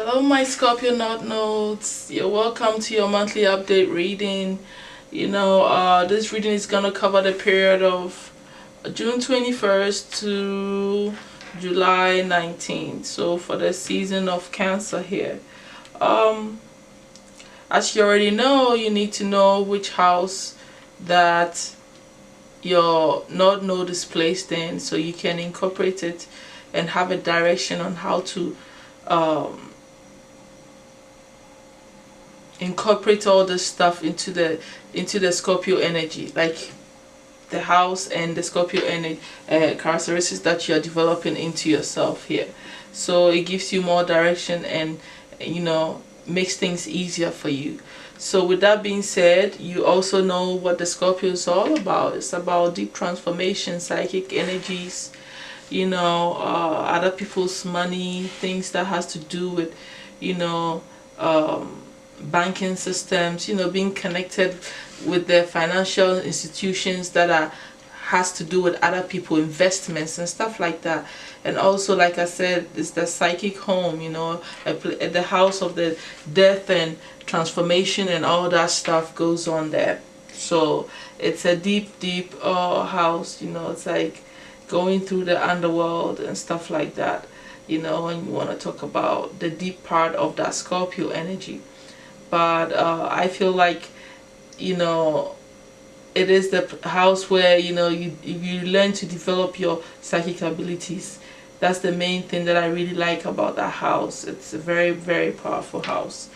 Hello, my Scorpio North Nodes. You're welcome to your monthly update reading. This reading is gonna cover the period of June 21st to July 19th. So for the season of Cancer here. Um, as you already know, you need to know which house that your North Node is placed in, so you can incorporate it and have a direction on how to incorporate all this stuff into the Scorpio energy, like the house and the Scorpio energy characteristics that you're developing into yourself here. So it gives you more direction and makes things easier for you. So with that being said, you also know what the Scorpio is all about. It's about deep transformation, psychic energies, other people's money, things that has to do with banking systems, being connected with the financial institutions that has to do with other people, investments and stuff like that. And also, like I said, it's the psychic home, the house of the death and transformation, and all that stuff goes on there. So it's a deep house, it's like going through the underworld and stuff like that, when you want to talk about the deep part of that Scorpio energy. But I feel like it is the house where you learn to develop your psychic abilities. That's the main thing that I really like about that house. It's a very powerful house.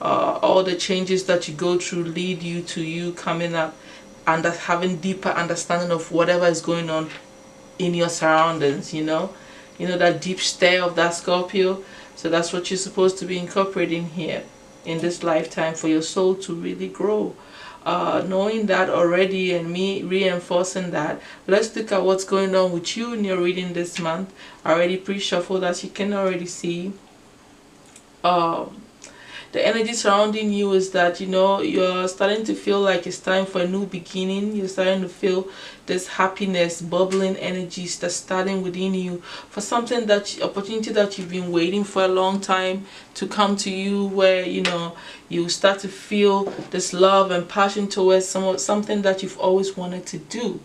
All the changes that you go through lead you to you coming up and having deeper understanding of whatever is going on in your surroundings. That deep stare of that Scorpio. So that's what you're supposed to be incorporating here in this lifetime for your soul to really grow. Knowing that already and me reinforcing that, let's look at what's going on with you in your reading this month. I already pre-shuffled, as you can already see. The energy surrounding you is that you're starting to feel like it's time for a new beginning. You're starting to feel this happiness, bubbling energies that's starting within you for something opportunity that you've been waiting for a long time to come to you, where you start to feel this love and passion towards something that you've always wanted to do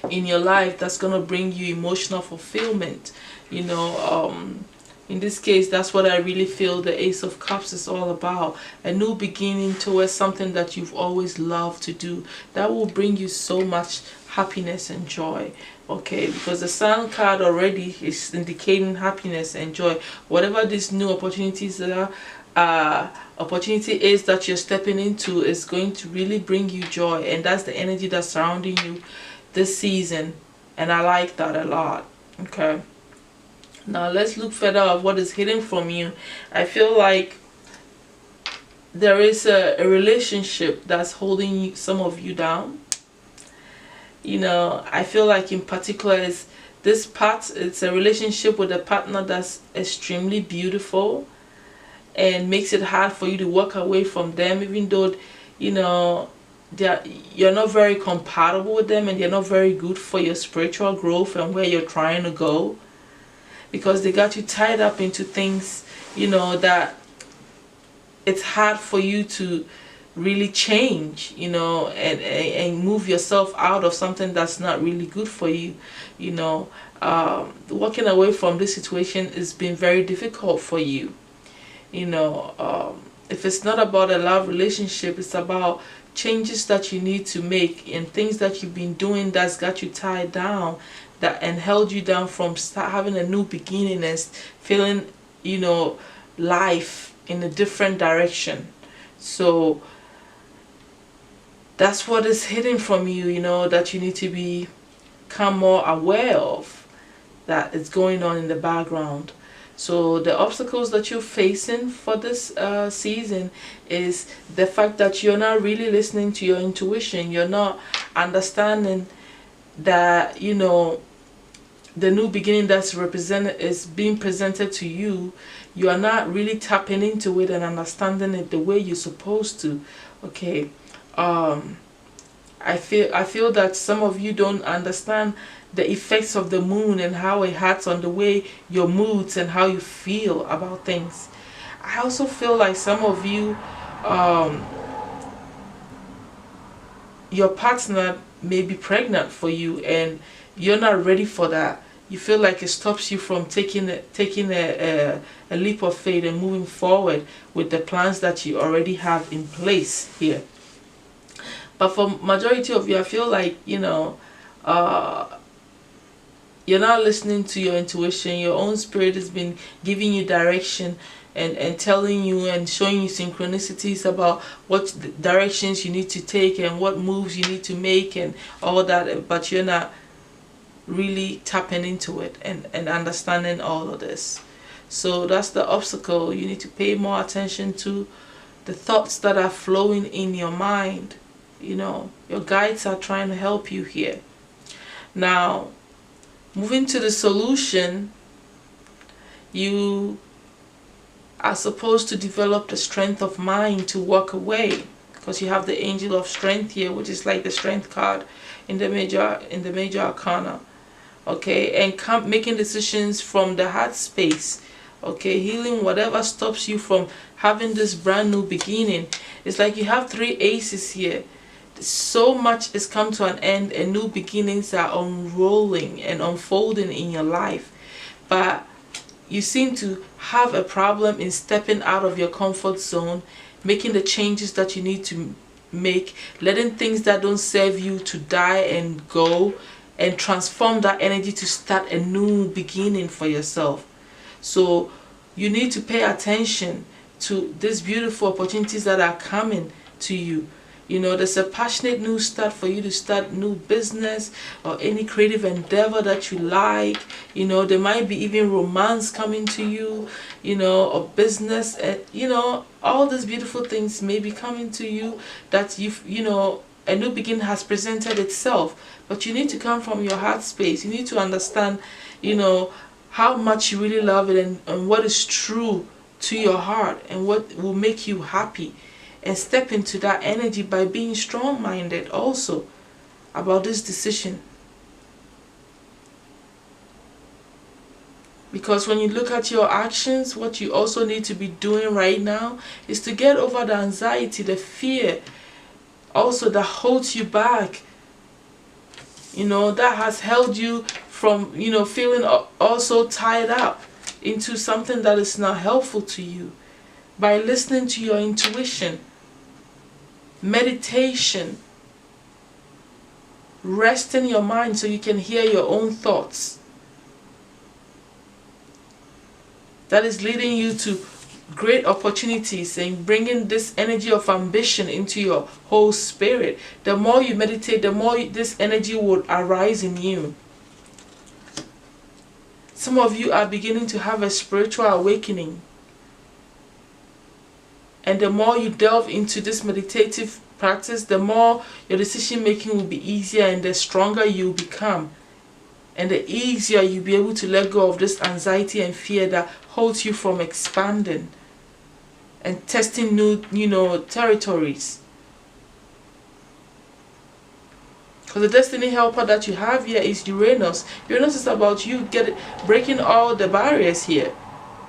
in your life, that's gonna bring you emotional fulfillment. In this case, that's what I really feel the Ace of Cups is all about. A new beginning towards something that you've always loved to do. That will bring you so much happiness and joy. Okay, because the Sun card already is indicating happiness and joy. Whatever these new opportunities opportunity is that you're stepping into is going to really bring you joy. And that's the energy that's surrounding you this season. And I like that a lot. Okay. Now let's look further at what is hidden from you. I feel like there is a relationship that's holding some of you down. I feel like in particular it's a relationship with a partner that's extremely beautiful and makes it hard for you to walk away from them, even though you're not very compatible with them and they're not very good for your spiritual growth and where you're trying to go. Because they got you tied up into things, that it's hard for you to really change, and move yourself out of something that's not really good for you. Walking away from this situation has been very difficult for you. If it's not about a love relationship, it's about changes that you need to make and things that you've been doing that's got you tied down, and held you down from having a new beginning and feeling life in a different direction. So that's what is hidden from you, that you need to become more aware of, that is going on in the background. So the obstacles that you're facing for this season is the fact that you're not really listening to your intuition. You're not understanding that the new beginning that's being presented to you. You are not really tapping into it and understanding it the way you're supposed to. Okay. I feel that some of you don't understand the effects of the moon and how it has on the way your moods and how you feel about things. I also feel like some of you, your partner may be pregnant for you and you're not ready for that. You feel like it stops you from taking a leap of faith and moving forward with the plans that you already have in place here. But for majority of you, I feel like, you're not listening to your intuition. Your own spirit has been giving you direction and telling you and showing you synchronicities about what directions you need to take and what moves you need to make and all that, but you're not really tapping into it and understanding all of this. So that's the obstacle. You need to pay more attention to the thoughts that are flowing in your mind. Your guides are trying to help you here. Now, moving to the solution, you are supposed to develop the strength of mind to walk away, because you have the angel of strength here, which is like the strength card in the major arcana. Okay, and making decisions from the heart space. Okay, healing whatever stops you from having this brand new beginning. It's like you have 3 aces here. So much has come to an end and new beginnings are unrolling and unfolding in your life, but you seem to have a problem in stepping out of your comfort zone, making the changes that you need to make, letting things that don't serve you to die and go, and transform that energy to start a new beginning for yourself. So you need to pay attention to these beautiful opportunities that are coming to you. There's a passionate new start for you to start new business or any creative endeavor that you like. There might be even romance coming to you, or business. All these beautiful things may be coming to you that a new beginning has presented itself. But you need to come from your heart space. You need to understand, how much you really love it and what is true to your heart and what will make you happy. And step into that energy by being strong-minded also about this decision. Because when you look at your actions, what you also need to be doing right now is to get over the anxiety, the fear, also that holds you back. That has held you from, feeling also tied up into something that is not helpful to you. By listening to your intuition, meditation, resting your mind so you can hear your own thoughts, that is leading you to great opportunities and bringing this energy of ambition into your whole spirit. The more you meditate, the more this energy will arise in you. Some of you are beginning to have a spiritual awakening. And the more you delve into this meditative practice, the more your decision making will be easier and the stronger you become. And the easier you'll be able to let go of this anxiety and fear that holds you from expanding and testing new, territories. Because the destiny helper that you have here is Uranus. Uranus is about you breaking all the barriers here.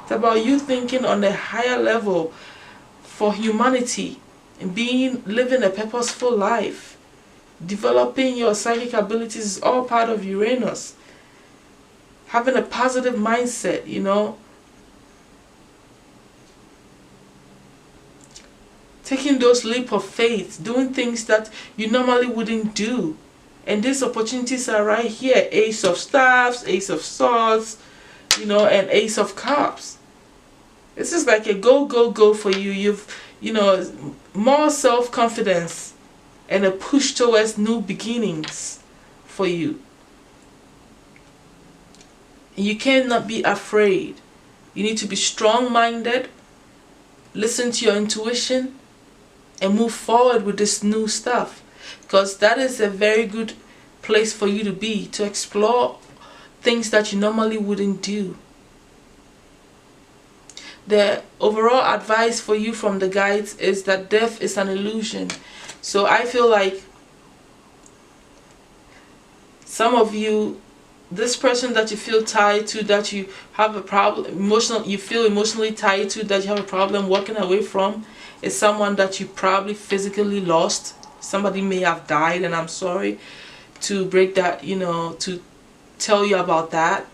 It's about you thinking on a higher level for humanity and living a purposeful life. Developing your psychic abilities is all part of Uranus. Having a positive mindset, taking those leap of faith, doing things that you normally wouldn't do. And these opportunities are right here. Ace of Staffs, Ace of Swords, and Ace of Cups. This is like a go, go, go for you. You've, more self-confidence and a push towards new beginnings for you. And you cannot be afraid. You need to be strong-minded, listen to your intuition, and move forward with this new stuff. Because that is a very good place for you to be, to explore things that you normally wouldn't do. The overall advice for you from the guides is that death is an illusion. So I feel like some of you this person that you feel tied to, that you have a problem, you feel emotionally tied to, that you have a problem walking away from, is someone that you probably physically lost. Somebody may have died, and I'm sorry to break that, to tell you about that.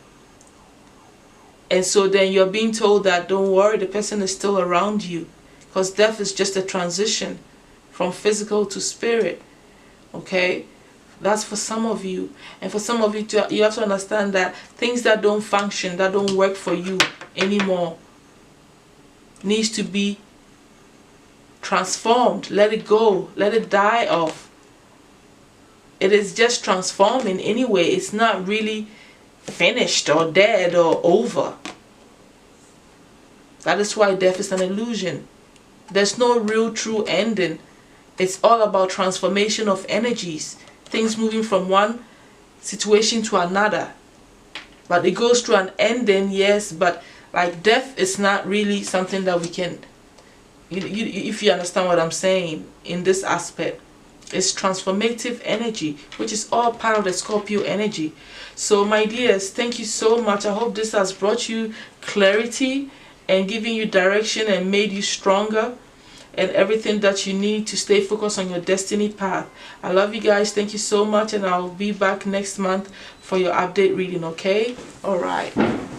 And so then you're being told that don't worry, the person is still around you, because death is just a transition from physical to spirit. Okay, that's for some of you. And for some of you too, you have to understand that things that don't function, that don't work for you anymore, needs to be transformed. Let it go, let it die off. It is just transforming anyway. It's not really finished or dead or over. That is why death is an illusion. There's no real true ending. It's all about transformation of energies, things moving from one situation to another. But it goes through an ending, yes, but like death is not really something that we can, if you understand what I'm saying in this aspect. It's transformative energy, which is all part of the Scorpio energy. So my dears, thank you so much. I hope this has brought you clarity and given you direction and made you stronger and everything that you need to stay focused on your destiny path. I love you guys. Thank you so much, and I'll be back next month for your update reading, okay? All right.